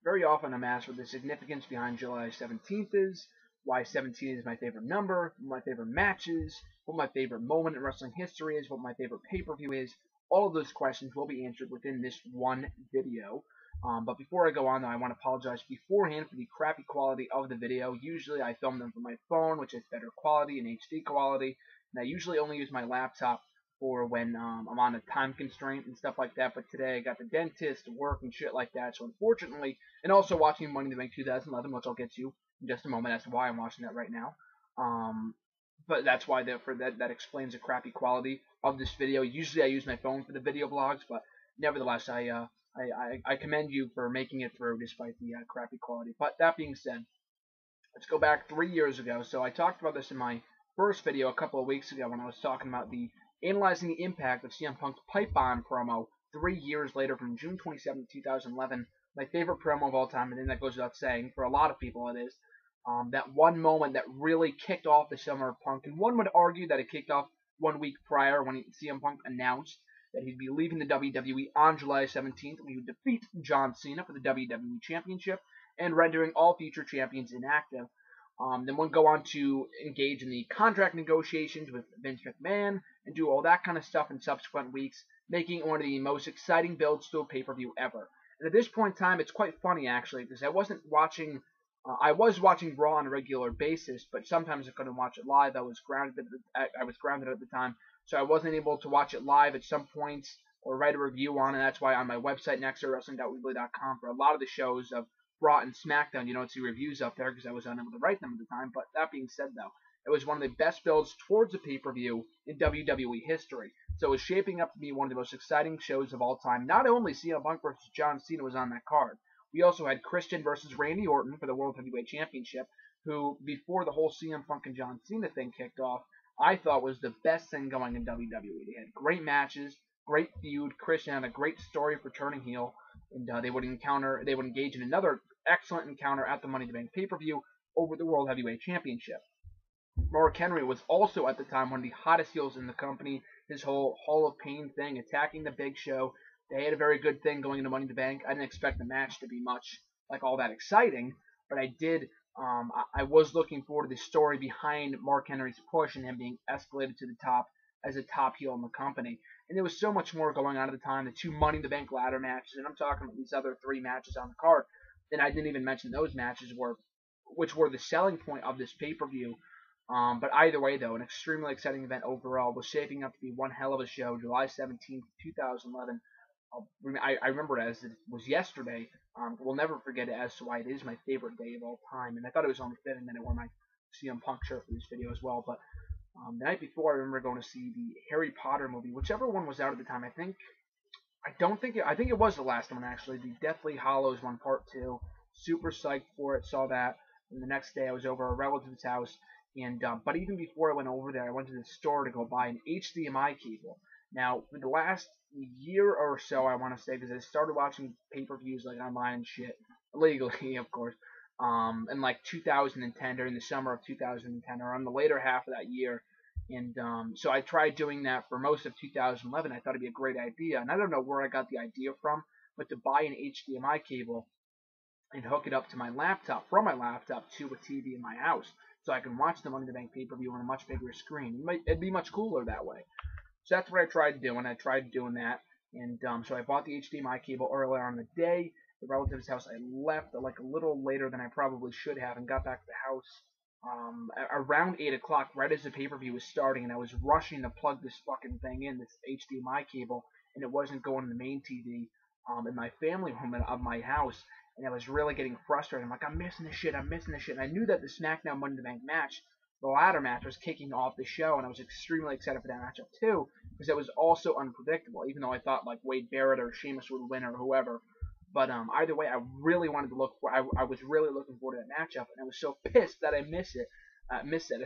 very often I'm asked what the significance behind July 17th is, why 17 is my favorite number, what my favorite match is, what my favorite moment in wrestling history is, what my favorite pay-per-view is. All of those questions will be answered within this one video. But before I go on, though, I want to apologize beforehand for the crappy quality of the video. Usually I film them from my phone, which is better quality and HD quality, and I usually only use my laptop for when I'm on a time constraint and stuff like that. But today I got the dentist, work, and shit like that. So unfortunately, and also watching Money in the Bank 2011, which I'll get to in just a moment. That's why I'm watching that right now. But that's why that explains the crappy quality of this video. Usually I use my phone for the video vlogs, but nevertheless, I commend you for making it through despite the crappy quality. But that being said, let's go back 3 years ago. So I talked about this in my first video a couple of weeks ago when I was talking about analyzing the impact of CM Punk's Pipe Bomb promo 3 years later from June 27, 2011. My favorite promo of all time, and then that goes without saying. For a lot of people it is. That one moment that really kicked off the summer of Punk. And one would argue that it kicked off 1 week prior when CM Punk announced that he'd be leaving the WWE on July 17th when he would defeat John Cena for the WWE Championship and rendering all future champions inactive. Then we'll go on to engage in the contract negotiations with Vince McMahon and do all that kind of stuff in subsequent weeks, making it one of the most exciting builds to a pay-per-view ever. And at this point in time, it's quite funny actually, because I was watching Raw on a regular basis, but sometimes I couldn't watch it live. I was grounded at the time, so I wasn't able to watch it live at some points or write a review on it. That's why on my website, nextwrestling.weebly.com, for a lot of the shows of Raw and SmackDown, you don't see reviews up there because I was unable to write them at the time. But that being said, though, it was one of the best builds towards a pay-per-view in WWE history. So it was shaping up to be one of the most exciting shows of all time. Not only CM Punk versus John Cena was on that card, we also had Christian versus Randy Orton for the World Heavyweight Championship, who, before the whole CM Punk and John Cena thing kicked off, I thought was the best thing going in WWE. They had great matches, great feud. Christian had a great story for turning heel, and they would engage in another excellent encounter at the Money in the Bank pay-per-view over the World Heavyweight Championship. Mark Henry was also at the time one of the hottest heels in the company. His whole Hall of Pain thing, attacking the Big Show. They had a very good thing going into Money in the Bank. I didn't expect the match to be much like all that exciting, but I did. I was looking forward to the story behind Mark Henry's push and him being escalated to the top as a top heel in the company. And there was so much more going on at the time. The 2 Money in the Bank ladder matches, and I'm talking about these other 3 matches on the card. And I didn't even mention those matches, which were the selling point of this pay-per-view. But either way, though, an extremely exciting event overall, was shaping up to be one hell of a show. July 17th, 2011. I remember it as it was yesterday. We'll never forget it as to why it is my favorite day of all time. And I thought it was only fitting that I wore my CM Punk shirt for this video as well. But the night before, I remember going to see the Harry Potter movie, whichever one was out at the time. I think it was the last one actually, the Deathly Hallows one, Part 2. Super psyched for it. Saw that, and the next day I was over at a relative's house. And but even before I went over there, I went to the store to go buy an HDMI cable. Now, for the last year or so, I want to say, because I started watching pay-per-views like online and shit, illegally, of course, in like 2010, during the summer of 2010, or on the later half of that year. And so I tried doing that for most of 2011. I thought it'd be a great idea, and I don't know where I got the idea from, but to buy an HDMI cable and hook it up to my laptop, from my laptop to a TV in my house, so I can watch the Money in the Bank pay-per-view on a much bigger screen. It'd be much cooler that way. So that's what I tried doing. I tried doing that, and so I bought the HDMI cable earlier on the day. The relative's house, I left like a little later than I probably should have, and got back to the house around 8 o'clock, right as the pay-per-view was starting, and I was rushing to plug this fucking thing in, this HDMI cable, and it wasn't going to the main TV in my family room of my house, and I was really getting frustrated. I'm like, I'm missing this shit, and I knew that the SmackDown Money in the Bank match, the ladder match, was kicking off the show, and I was extremely excited for that matchup too, because it was also unpredictable, even though I thought like Wade Barrett or Sheamus would win or whoever. But either way, I really wanted to I was really looking forward to that matchup, and I was so pissed that I missed it,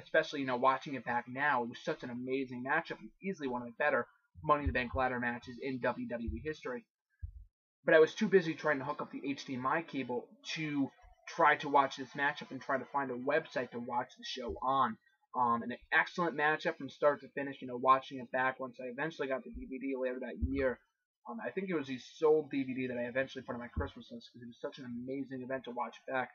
especially, watching it back now. It was such an amazing matchup, and easily one of the better Money in the Bank ladder matches in WWE history. But I was too busy trying to hook up the HDMI cable to try to watch this matchup and try to find a website to watch the show on. An excellent matchup from start to finish, watching it back once I eventually got the DVD later that year. I think it was the sole DVD that I eventually put on my Christmas list because it was such an amazing event to watch back.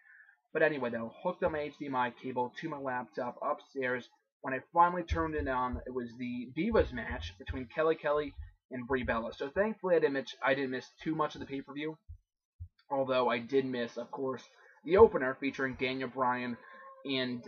But anyway, though, hooked up my HDMI cable to my laptop upstairs. When I finally turned it on, it was the Divas match between Kelly and Brie Bella. So thankfully, I didn't miss too much of the pay-per-view. Although I did miss, of course, the opener featuring Daniel Bryan and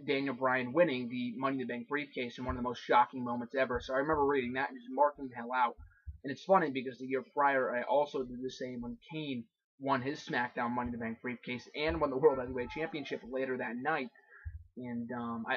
Daniel Bryan winning the Money in the Bank briefcase in one of the most shocking moments ever. So I remember reading that and just marking the hell out. And it's funny because the year prior, I also did the same when Kane won his SmackDown Money in the Bank briefcase and won the World Heavyweight Championship later that night. And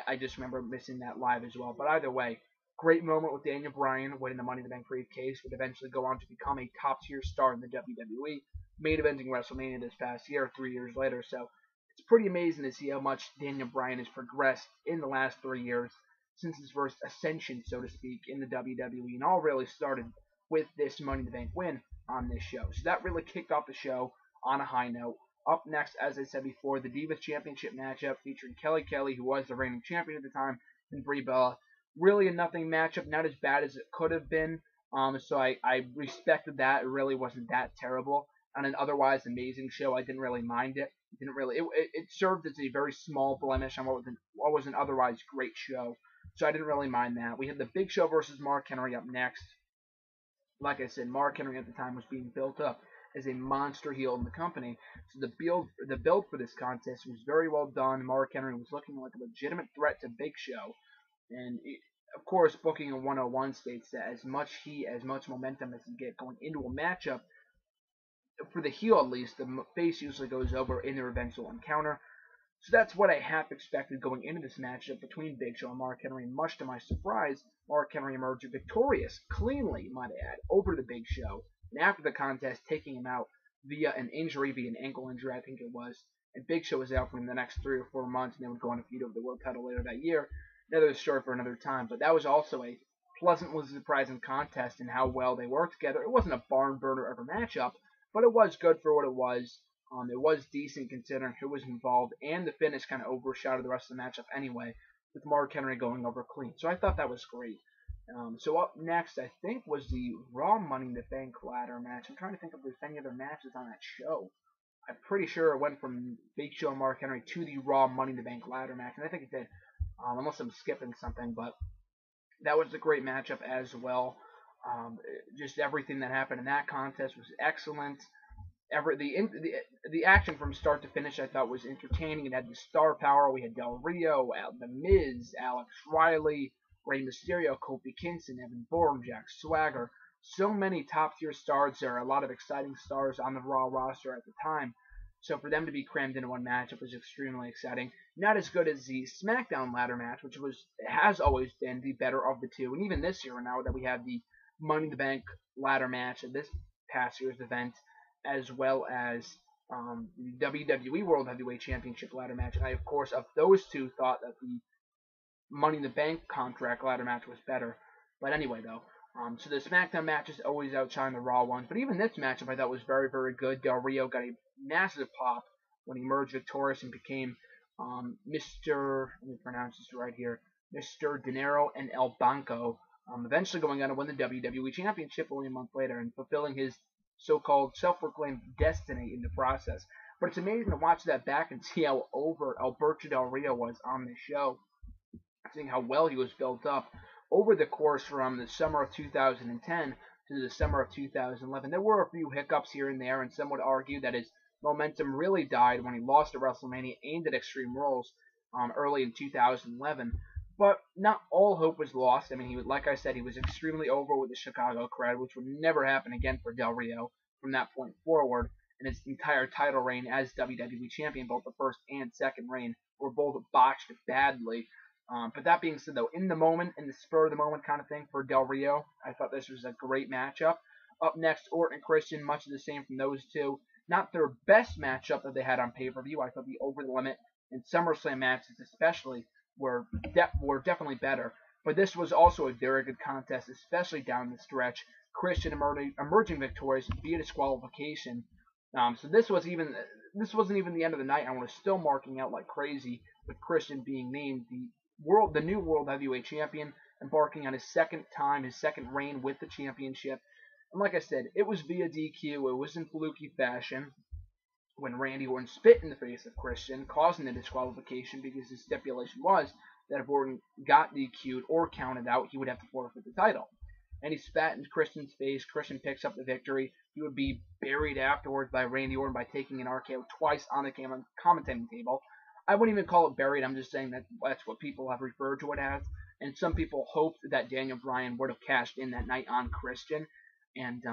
I just remember missing that live as well. But either way, great moment with Daniel Bryan winning the Money in the Bank briefcase, would eventually go on to become a top-tier star in the WWE, main eventing WrestleMania this past year, 3 years later. So it's pretty amazing to see how much Daniel Bryan has progressed in the last 3 years since his first ascension, so to speak, in the WWE. And all really started with this Money in the Bank win on this show. So that really kicked off the show on a high note. Up next, as I said before, the Divas Championship matchup featuring Kelly, who was the reigning champion at the time, and Brie Bella. Really a nothing matchup, not as bad as it could have been. So I respected that. It really wasn't that terrible. On an otherwise amazing show, I didn't really mind it. It served as a very small blemish on what was an otherwise great show. So I didn't really mind that. We had the Big Show versus Mark Henry up next. Like I said, Mark Henry at the time was being built up as a monster heel in the company. So the build for this contest was very well done. Mark Henry was looking like a legitimate threat to Big Show. And of course, booking in 101 states that as much momentum as you get going into a matchup, for the heel at least, the face usually goes over in their eventual encounter. So that's what I half expected going into this matchup between Big Show and Mark Henry. And much to my surprise, Mark Henry emerged victorious, cleanly, might I add, over the Big Show. And after the contest, taking him out via an ankle injury, I think it was. And Big Show was out for the next 3 or 4 months, and they would go on a feud over the world title later that year. Another story for another time. But that was also a pleasantly surprising contest in how well they worked together. It wasn't a barn burner of a matchup, but it was good for what it was. It was decent considering who was involved, and the finish kind of overshadowed the rest of the matchup anyway, with Mark Henry going over clean. So I thought that was great. So up next, I think, was the Raw Money in the Bank ladder match. I'm trying to think if there's any other matches on that show. I'm pretty sure it went from Big Show and Mark Henry to the Raw Money in the Bank ladder match, and I think it did, unless I'm skipping something, but that was a great matchup as well. Just everything that happened in that contest was excellent. The action from start to finish I thought was entertaining. It had the star power. We had Del Rio, The Miz, Alex Riley, Rey Mysterio, Kofi Kingston, Evan Bourne, Jack Swagger. So many top tier stars. There are a lot of exciting stars on the Raw roster at the time. So for them to be crammed into one matchup was extremely exciting. Not as good as the SmackDown ladder match, which has always been the better of the two. And even this year, now that we have the Money in the Bank ladder match at this past year's event, as well as the WWE World Heavyweight Championship ladder match. And I, of course, of those two, thought that the Money in the Bank contract ladder match was better. But anyway, though, so the SmackDown matches always outshine the Raw ones. But even this matchup I thought was very, very good. Del Rio got a massive pop when he emerged victorious and became Mr. Let me pronounce this right here, Mr. Dinero and El Banco. Eventually going on to win the WWE Championship only a month later and fulfilling his so-called self-proclaimed destiny in the process. But it's amazing to watch that back and see how over Alberto Del Rio was on the show, seeing how well he was built up over the course from the summer of 2010 to the summer of 2011. There were a few hiccups here and there, and some would argue that his momentum really died when he lost at WrestleMania and at Extreme Rules early in 2011. But not all hope was lost. I mean, like I said, he was extremely over with the Chicago crowd, which would never happen again for Del Rio from that point forward. And his entire title reign as WWE Champion, both the first and second reign, were both botched badly. But that being said, though, in the moment, in the spur of the moment kind of thing for Del Rio, I thought this was a great matchup. Up next, Orton and Christian, much of the same from those two. Not their best matchup that they had on pay-per-view. I thought the Over the Limit and SummerSlam matches especially were definitely better. But this was also a very good contest, especially down the stretch. Christian emerging victorious via disqualification. So this wasn't even the end of the night. I was still marking out like crazy with Christian being named the new World Heavyweight Champion, embarking on his second reign with the championship. And like I said, it was via DQ. It was in fluky fashion when Randy Orton spit in the face of Christian, causing the disqualification because his stipulation was that if Orton got DQ'd or counted out, he would have to forfeit the title. And he spat in Christian's face. Christian picks up the victory. He would be buried afterwards by Randy Orton by taking an RKO twice on the commentating table. I wouldn't even call it buried. I'm just saying that that's what people have referred to it as. And some people hoped that Daniel Bryan would have cashed in that night on Christian. And,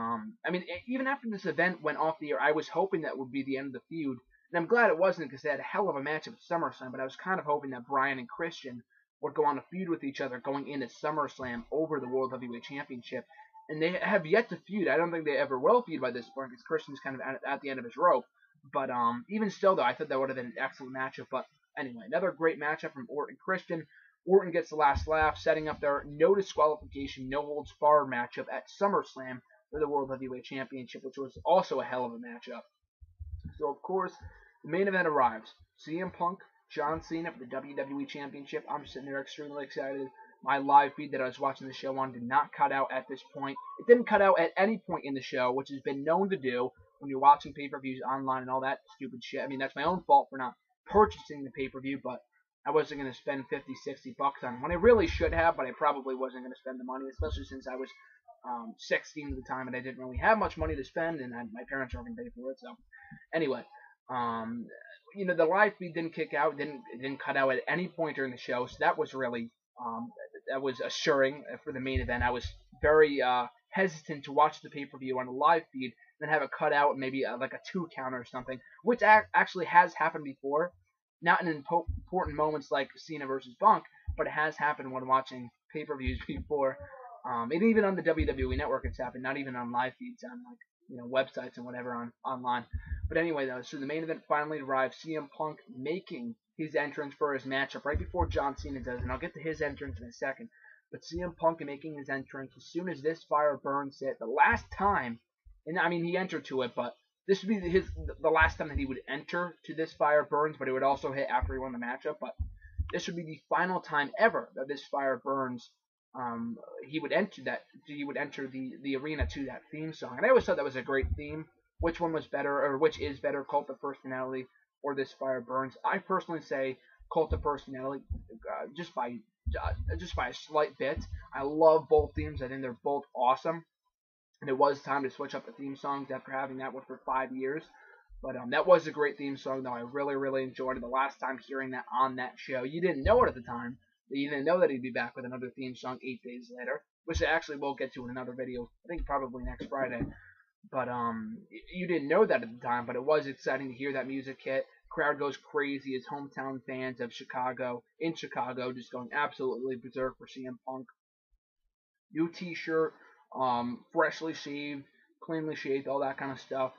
I mean, even after this event went off the air, I was hoping that would be the end of the feud. And I'm glad it wasn't because they had a hell of a matchup at SummerSlam, but I was kind of hoping that Bryan and Christian would go on a feud with each other going into SummerSlam over the World Heavyweight Championship. And they have yet to feud. I don't think they ever will feud by this point because Christian's kind of at the end of his rope. But even still, though, I thought that would have been an excellent matchup. But anyway, another great matchup from Orton and Christian. Orton gets the last laugh, setting up their no disqualification, no holds barred matchup at SummerSlam for the World Heavyweight Championship, which was also a hell of a matchup. So, of course, the main event arrives. CM Punk, John Cena for the WWE Championship. I'm sitting there extremely excited. My live feed that I was watching the show on did not cut out at this point. It didn't cut out at any point in the show, which has been known to do when you're watching pay-per-views online and all that stupid shit. I mean, that's my own fault for not purchasing the pay-per-view, but I wasn't going to spend $50, $60 on it when I really should have, but I probably wasn't going to spend the money, especially since I was 16 at the time and I didn't really have much money to spend, and my parents weren't going to pay for it. So, anyway, the live feed didn't kick out, it didn't cut out at any point during the show, so that was really that was assuring for the main event. I was very hesitant to watch the pay-per-view on a live feed and then have it cut out and maybe like a 2 count or something, which actually has happened before. Not in important moments like Cena versus Punk, but it has happened when watching pay-per-views before. And even on the WWE Network, it's happened. Not even on live feeds on websites and whatever online. But anyway, though, so the main event finally arrived. CM Punk making his entrance for his matchup right before John Cena does, and I'll get to his entrance in a second. But CM Punk making his entrance as soon as This Fire Burns hit. The last time, and I mean he entered to it, but this would be the last time that he would enter to This Fire Burns, but it would also hit after he won the matchup. But this would be the final time ever that This Fire Burns. He would enter the arena to that theme song, and I always thought that was a great theme. Which one was better, or which is better, Cult of Personality or This Fire Burns? I personally say Cult of Personality, just by a slight bit. I love both themes. I think they're both awesome. And it was time to switch up the theme songs after having that one for 5 years. But that was a great theme song, though. I really, really enjoyed it. The last time hearing that on that show, you didn't know it at the time. You didn't know that he'd be back with another theme song 8 days later, which I actually will get to in another video. I think probably next Friday. But you didn't know that at the time. But it was exciting to hear that music hit. Crowd goes crazy. His hometown fans of Chicago, just going absolutely berserk for CM Punk. New T-shirt, freshly shaved, cleanly shaved, all that kind of stuff.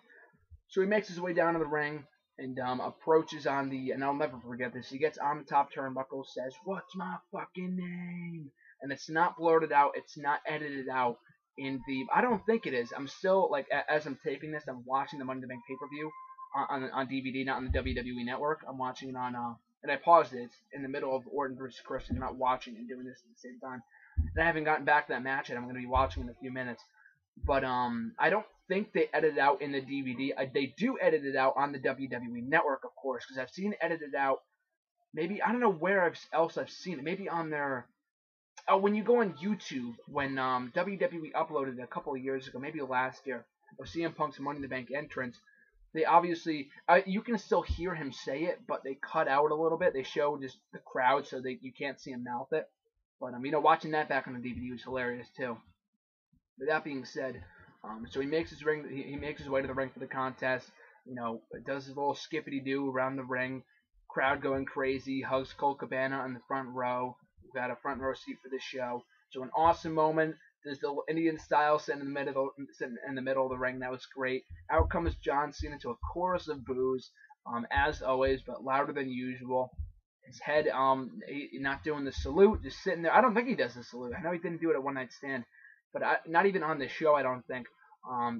So he makes his way down to the ring and approaches on and I'll never forget this, he gets on the top turnbuckle, says, "What's my fucking name?" And it's not blurted out, it's not edited out I don't think it is. I'm still, as I'm taping this, I'm watching the Money in the Bank pay-per-view on DVD, not on the WWE Network. I'm watching it on, and I paused it. It's in the middle of Orton versus Christian. I'm not watching and doing this at the same time. And I haven't gotten back to that match yet. I'm going to be watching in a few minutes. But I don't think they edit it out in the DVD. They do edit it out on the WWE Network, of course, because I've seen it edited out. Maybe, I don't know where else I've seen it. Maybe on their... Oh, when you go on YouTube, when WWE uploaded it a couple of years ago, maybe last year, of CM Punk's Money in the Bank entrance, they obviously... you can still hear him say it, but they cut out a little bit. They show just the crowd so you can't see him mouth it. But, watching that back on the DVD was hilarious, too. But that being said, so he makes his way to the ring for the contest. Does his little skippity-doo around the ring. Crowd going crazy. Hugs Colt Cabana in the front row. We've got a front row seat for this show. So an awesome moment. There's the Indian style sitting in the middle of the ring. That was great. Out comes John Cena to a chorus of boos, as always, but louder than usual. His head, not doing the salute, just sitting there. I don't think he does the salute. I know he didn't do it at One Night Stand, but not even on the show, I don't think.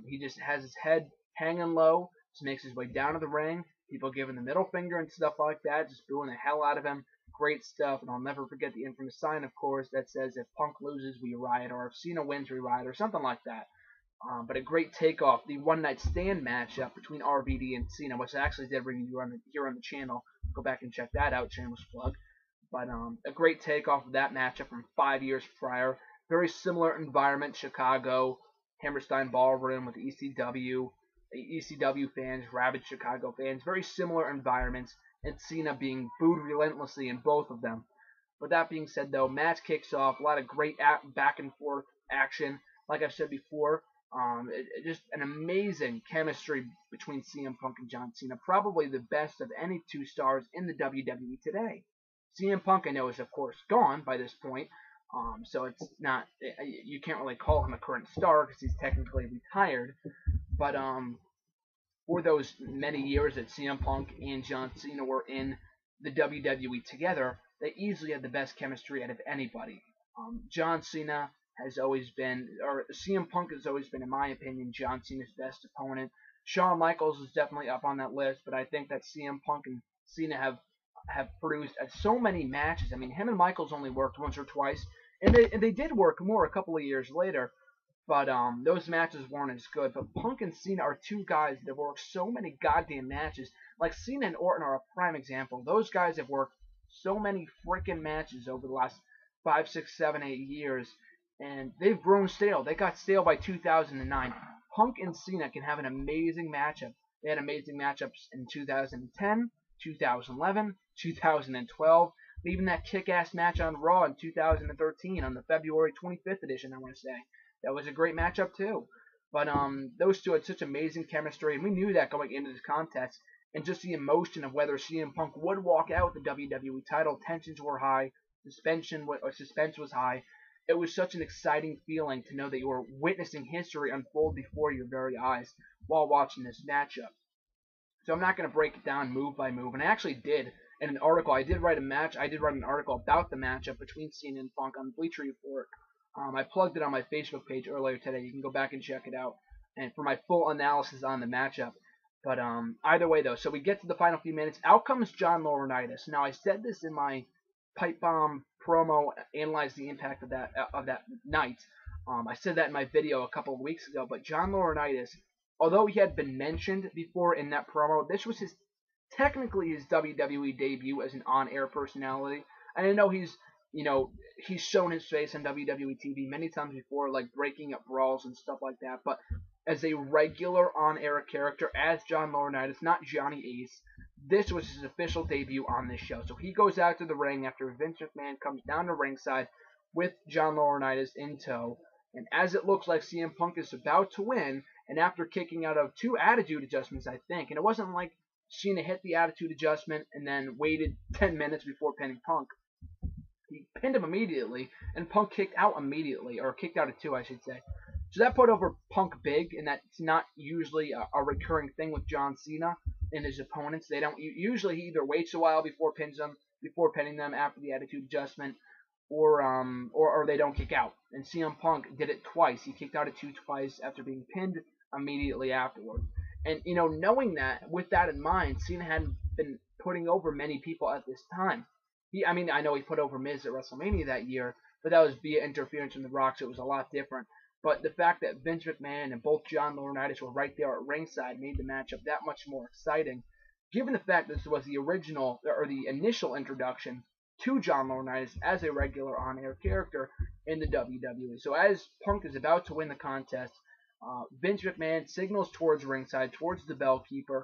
He just has his head hanging low, just makes his way down to the ring. People giving the middle finger and stuff like that, just booing the hell out of him. Great stuff, and I'll never forget the infamous sign, of course, that says, "If Punk loses, we riot," or "If Cena wins, we riot," or something like that. But a great takeoff, the one night stand matchup between RVD and Cena, which I actually did review here on the channel. Go back and check that out, shameless plug. But a great takeoff of that matchup from 5 years prior. Very similar environment, Chicago, Hammerstein Ballroom with ECW fans, rabid Chicago fans. Very similar environments, and Cena being booed relentlessly in both of them. But that being said, though, match kicks off. A lot of great back and forth action. Like I've said before, just an amazing chemistry between CM Punk and John Cena. Probably the best of any two stars in the WWE today. CM Punk, I know, is of course gone by this point, so it's not, you can't really call him a current star because he's technically retired. But for those many years that CM Punk and John Cena were in the WWE together, they easily had the best chemistry out of anybody. John Cena has always been, or CM Punk has always been, in my opinion, John Cena's best opponent. Shawn Michaels is definitely up on that list, but I think that CM Punk and Cena have produced so many matches. I mean, him and Michaels only worked once or twice, and they did work more a couple of years later, but those matches weren't as good. But Punk and Cena are two guys that have worked so many goddamn matches. Like Cena and Orton are a prime example. Those guys have worked so many freaking matches over the last 5, 6, 7, 8 years, and they've grown stale. They got stale by 2009. Punk and Cena can have an amazing matchup. They had amazing matchups in 2010, 2011, 2012, even that kick-ass match on Raw in 2013 on the February 25th edition, I want to say. That was a great matchup too. But those two had such amazing chemistry, and we knew that going into this contest. And just the emotion of whether CM Punk would walk out with the WWE title, tensions were high, suspense was high. It was such an exciting feeling to know that you were witnessing history unfold before your very eyes while watching this matchup. So I'm not going to break it down move by move, and I actually did in an article. I did write an article about the matchup between Cena and Punk on Bleacher Report. I plugged it on my Facebook page earlier today. You can go back and check it out, and for my full analysis on the matchup. But either way, though, so we get to the final few minutes. Out comes John Laurinaitis. Now, I said this in my Pipe Bomb promo, analyze the impact of that night. I said that in my video a couple of weeks ago. But John Laurinaitis, although he had been mentioned before in that promo, this was technically his WWE debut as an on-air personality. And I know he's shown his face on WWE TV many times before, like breaking up brawls and stuff like that. But as a regular on-air character, as John Laurinaitis, not Johnny Ace, this was his official debut on this show. So he goes out to the ring after Vince McMahon comes down to ringside with John Laurinaitis in tow. And as it looks like CM Punk is about to win, and after kicking out of 2 attitude adjustments, I think, and it wasn't like Cena hit the attitude adjustment and then waited 10 minutes before pinning Punk. He pinned him immediately, and Punk kicked out immediately, or kicked out of 2, I should say. So that put over Punk big, and that's not usually a recurring thing with John Cena and his opponents. They don't usually, he either waits a while before pinning them after the attitude adjustment, or they don't kick out. And CM Punk did it twice. He kicked out at 2 twice after being pinned immediately afterward. And knowing that, with that in mind, Cena hadn't been putting over many people at this time. I know he put over Miz at WrestleMania that year, but that was via interference from The Rock, so it was a lot different. But the fact that Vince McMahon and both John Laurinaitis were right there at ringside made the matchup that much more exciting. Given the fact that this was the initial introduction to John Laurinaitis as a regular on-air character in the WWE. So as Punk is about to win the contest, Vince McMahon signals towards ringside, towards the bellkeeper,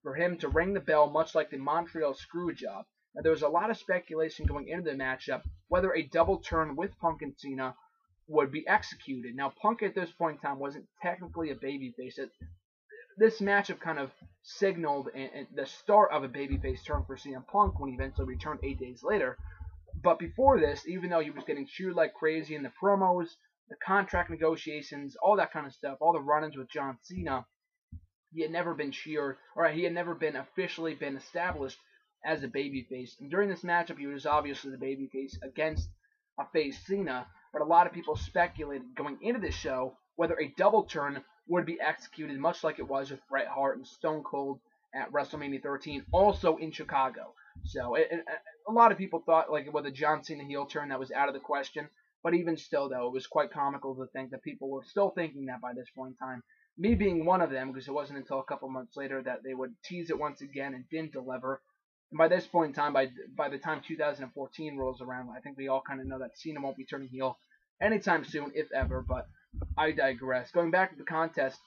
for him to ring the bell, much like the Montreal Screwjob. Now, there was a lot of speculation going into the matchup whether a double turn with Punk and Cena would be executed. Now, Punk at this point in time wasn't technically a babyface. This matchup kind of signaled the start of a babyface turn for CM Punk when he eventually returned 8 days later. But before this, even though he was getting cheered like crazy in the promos, the contract negotiations, all that kind of stuff, all the run-ins with John Cena, he had never been cheered, or he had never been officially established as a babyface. And during this matchup, he was obviously the babyface against a face Cena, but a lot of people speculated going into this show whether a double turn would be executed, much like it was with Bret Hart and Stone Cold at WrestleMania 13, also in Chicago. So a lot of people thought like with a John Cena heel turn that was out of the question, But even still, though, it was quite comical to think that people were still thinking that by this point in time. Me being one of them, because it wasn't until a couple months later that they would tease it once again and didn't deliver. And by this point in time, by the time 2014 rolls around, I think we all kind of know that Cena won't be turning heel anytime soon, if ever. But I digress. Going back to the contest,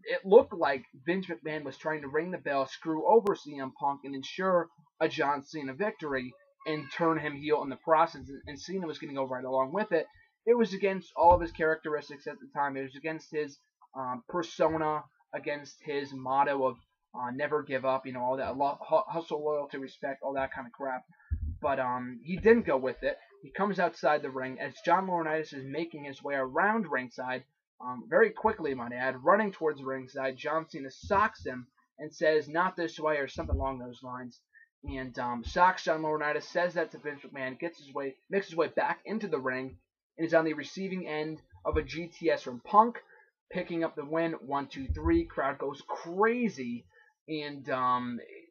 it looked like Vince McMahon was trying to ring the bell, screw over CM Punk, and ensure a John Cena victory and turn him heel in the process. And Cena was going to go right along with it. It was against all of his characteristics at the time. It was against his persona, against his motto of never give up, all that hustle, loyalty, respect, all that kind of crap. But he didn't go with it. He comes outside the ring as John Laurinaitis is making his way around ringside, very quickly, might add, running towards ringside. John Cena socks him and says, "Not this way," or something along those lines. And socks John Laurinaitis, says that to Vince McMahon, makes his way back into the ring, and is on the receiving end of a GTS from Punk, picking up the win. 1, 2, 3. Crowd goes crazy. And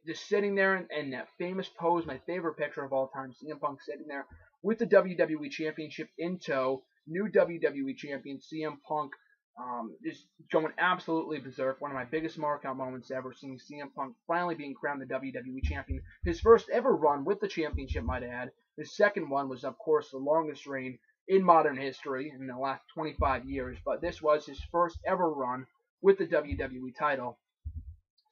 just sitting there in that famous pose, my favorite picture of all time, CM Punk sitting there with the WWE Championship in tow, new WWE Champion CM Punk, just going absolutely berserk. One of my biggest markout moments ever, seeing CM Punk finally being crowned the WWE Champion. His first ever run with the championship, might add. His second one was, of course, the longest reign in modern history in the last 25 years, but this was his first ever run with the WWE title.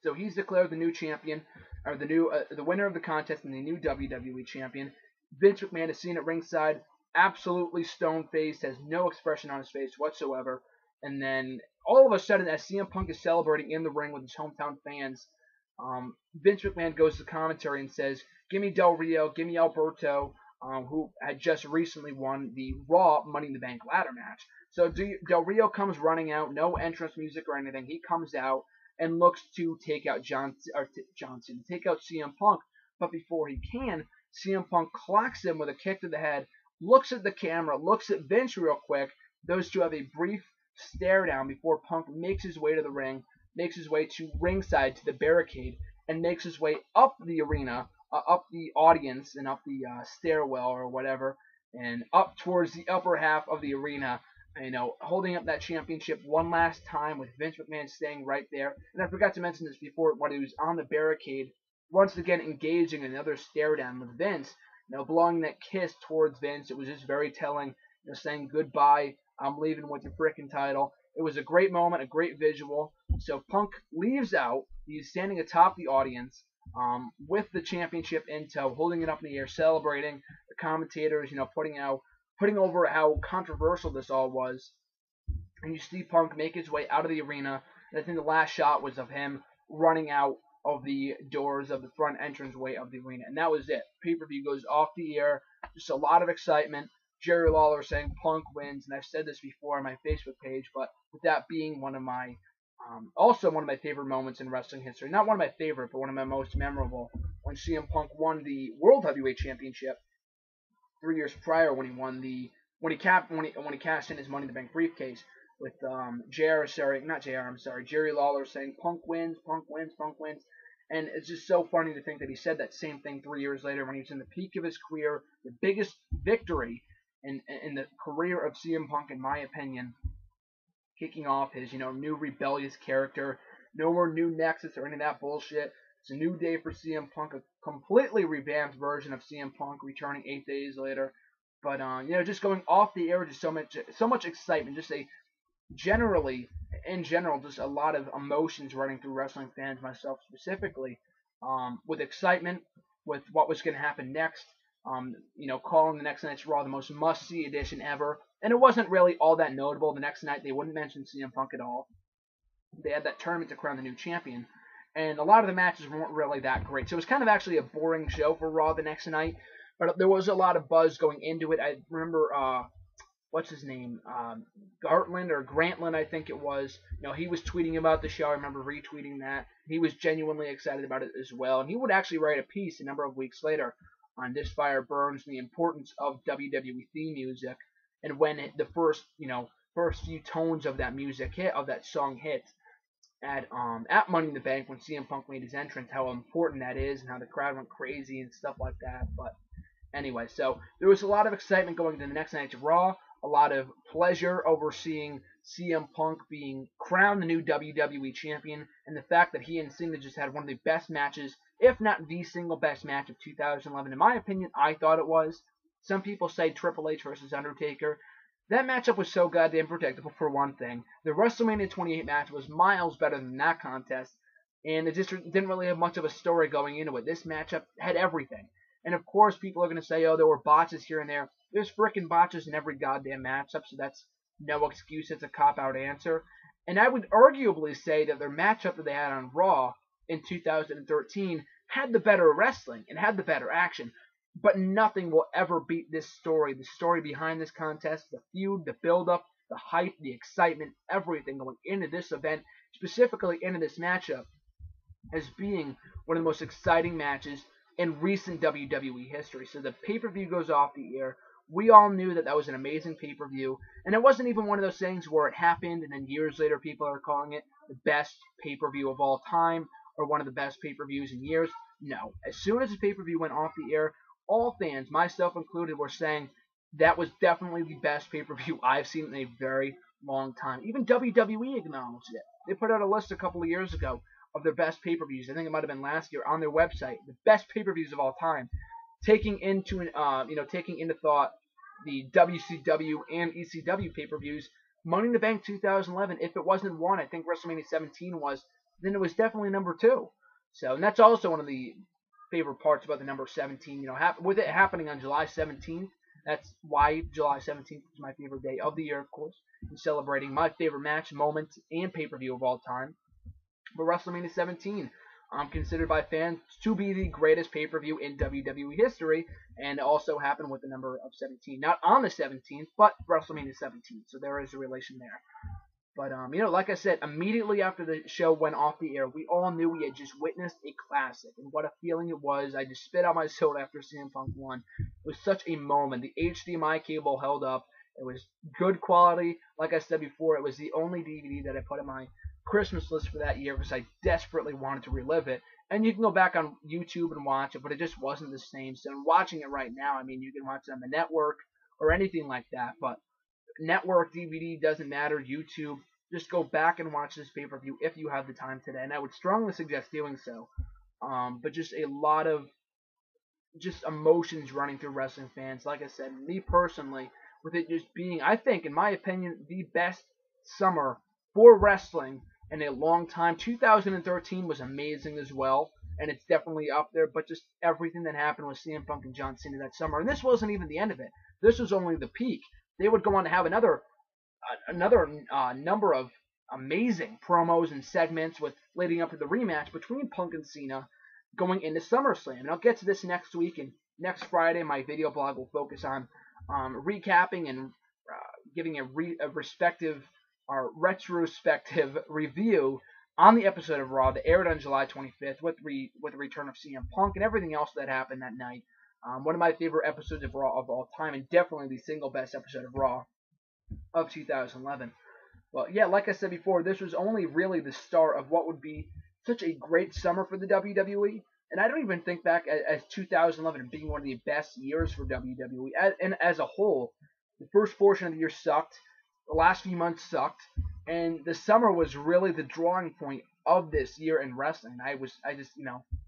So he's declared the new champion, or the winner of the contest and the new WWE champion. Vince McMahon is seen at ringside, absolutely stone-faced, has no expression on his face whatsoever. And then all of a sudden, as CM Punk is celebrating in the ring with his hometown fans, Vince McMahon goes to commentary and says, "Give me Del Rio, give me Alberto," who had just recently won the Raw Money in the Bank ladder match. So Del Rio comes running out, no entrance music or anything. He comes out and looks to take out take out CM Punk. But before he can, CM Punk clocks him with a kick to the head, looks at the camera, looks at Vince real quick. Those two have a brief stare down before Punk makes his way to the ring, makes his way to ringside to the barricade, and makes his way up the arena, up the audience, and up the stairwell or whatever, and up towards the upper half of the arena, holding up that championship one last time with Vince McMahon staying right there. And I forgot to mention this before, when he was on the barricade, once again engaging in another stare down with Vince, blowing that kiss towards Vince. It was just very telling, saying goodbye, I'm leaving with your frickin' title. It was a great moment, a great visual. So Punk leaves out. He's standing atop the audience with the championship in tow, holding it up in the air, celebrating. The commentators, putting over how controversial this all was. And you see Punk make his way out of the arena. And I think the last shot was of him running out of the doors of the front entranceway of the arena. And that was it. Pay-per-view goes off the air. Just a lot of excitement. Jerry Lawler saying Punk wins. And I've said this before on my Facebook page, but with that being also one of my favorite moments in wrestling history. Not one of my favorite, but one of my most memorable. When CM Punk won the World Heavyweight Championship 3 years prior, when he cashed in his Money in the Bank briefcase with Jerry Lawler saying Punk wins, Punk wins, Punk wins. And it's just so funny to think that he said that same thing 3 years later when he was in the peak of his career, the biggest victory in the career of CM Punk, in my opinion, kicking off his new rebellious character. No more new Nexus or any of that bullshit. It's a new day for CM Punk, a completely revamped version of CM Punk returning 8 days later. But just going off the air, just so much excitement. Just in general, just a lot of emotions running through wrestling fans, myself specifically, with excitement, with what was going to happen next. Calling the next night's Raw the most must-see edition ever. And it wasn't really all that notable. The next night, they wouldn't mention CM Punk at all. They had that tournament to crown the new champion. And a lot of the matches weren't really that great. So it was kind of actually a boring show for Raw the next night. But there was a lot of buzz going into it. I remember, what's his name? Grantland, I think it was. He was tweeting about the show. I remember retweeting that. He was genuinely excited about it as well. And he would actually write a piece a number of weeks later on This Fire Burns, the importance of WWE theme music, and when the first few tones of that song hit at Money in the Bank when CM Punk made his entrance, how important that is and how the crowd went crazy and stuff like that. But Anyway, so there was a lot of excitement going into the next night of Raw, a lot of pleasure over seeing CM Punk being crowned the new WWE champion, and the fact that he and Cena just had one of the best matches, if not the single best match of 2011. In my opinion, I thought it was. Some people say Triple H versus Undertaker. That matchup was so goddamn predictable, for one thing. The WrestleMania 28 match was miles better than that contest, and it just didn't really have much of a story going into it. This matchup had everything. And of course, people are going to say, oh, there were botches here and there. There's frickin' botches in every goddamn matchup, so that's no excuse. It's a cop-out answer. And I would arguably say that their matchup that they had on Raw in 2013 had the better wrestling and had the better action. But nothing will ever beat this story. The story behind this contest, the feud, the build-up, the hype, the excitement, everything going into this event, specifically into this matchup, as being one of the most exciting matches in recent WWE history. So the pay-per-view goes off the air. We all knew that that was an amazing pay-per-view, and it wasn't even one of those things where it happened and then years later people are calling it the best pay-per-view of all time or one of the best pay-per-views in years. No. As soon as the pay-per-view went off the air, all fans, myself included, were saying that was definitely the best pay-per-view I've seen in a very long time. Even WWE acknowledged it. They put out a list a couple of years ago of their best pay-per-views. I think it might have been last year on their website, the best pay-per-views of all time, taking into thought the WCW and ECW pay-per-views. Money in the Bank 2011, if it wasn't one, I think WrestleMania 17 was, then it was definitely number 2. So, and that's also one of the favorite parts about the number 17. With it happening on July 17th, that's why July 17th is my favorite day of the year, of course, and celebrating my favorite match, moment, and pay-per-view of all time. But WrestleMania 17, considered by fans to be the greatest pay-per-view in WWE history, and it also happened with the number of 17. Not on the 17th, but WrestleMania 17. So there is a relation there. But, like I said, immediately after the show went off the air, we all knew we had just witnessed a classic. And what a feeling it was. I just spit out my soda after CM Punk won. It was such a moment. The HDMI cable held up. It was good quality. Like I said before, it was the only DVD that I put in my Christmas list for that year because I desperately wanted to relive it. And you can go back on YouTube and watch it, but it just wasn't the same. So in watching it right now, I mean, you can watch it on the network or anything like that, but network, DVD, doesn't matter, YouTube, just go back and watch this pay-per-view if you have the time today, and I would strongly suggest doing so. But just a lot of just emotions running through wrestling fans. Like I said, me personally, with it just being, I think, in my opinion, the best summer for wrestling in a long time. 2013 was amazing as well, and it's definitely up there, but just everything that happened with CM Punk and John Cena that summer, and this wasn't even the end of it. This was only the peak. They would go on to have another number of amazing promos and segments with leading up to the rematch between Punk and Cena going into SummerSlam. And I'll get to this next week, and next Friday my video blog will focus on recapping and giving a retrospective review on the episode of Raw that aired on July 25th with the return of CM Punk and everything else that happened that night. One of my favorite episodes of Raw of all time, and definitely the single best episode of Raw of 2011. Well, yeah, like I said before, this was only really the start of what would be such a great summer for the WWE. And I don't even think back as 2011 being one of the best years for WWE. And as a whole, the first portion of the year sucked. The last few months sucked. And the summer was really the drawing point of this year in wrestling. I just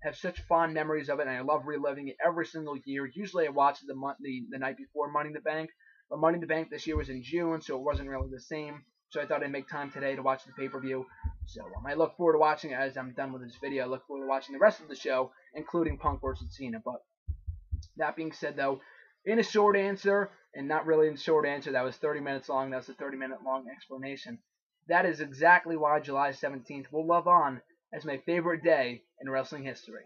have such fond memories of it, and I love reliving it every single year. Usually I watch it the night before Money in the Bank, but Money in the Bank this year was in June, so it wasn't really the same. So I thought I'd make time today to watch the pay-per-view. So I look forward to watching it as I'm done with this video. I look forward to watching the rest of the show, including Punk vs. Cena. But that being said, though, in a short answer, and not really in a short answer, that was 30 minutes long. That's a 30-minute long explanation. That is exactly why July 17th will live on as my favorite day in wrestling history.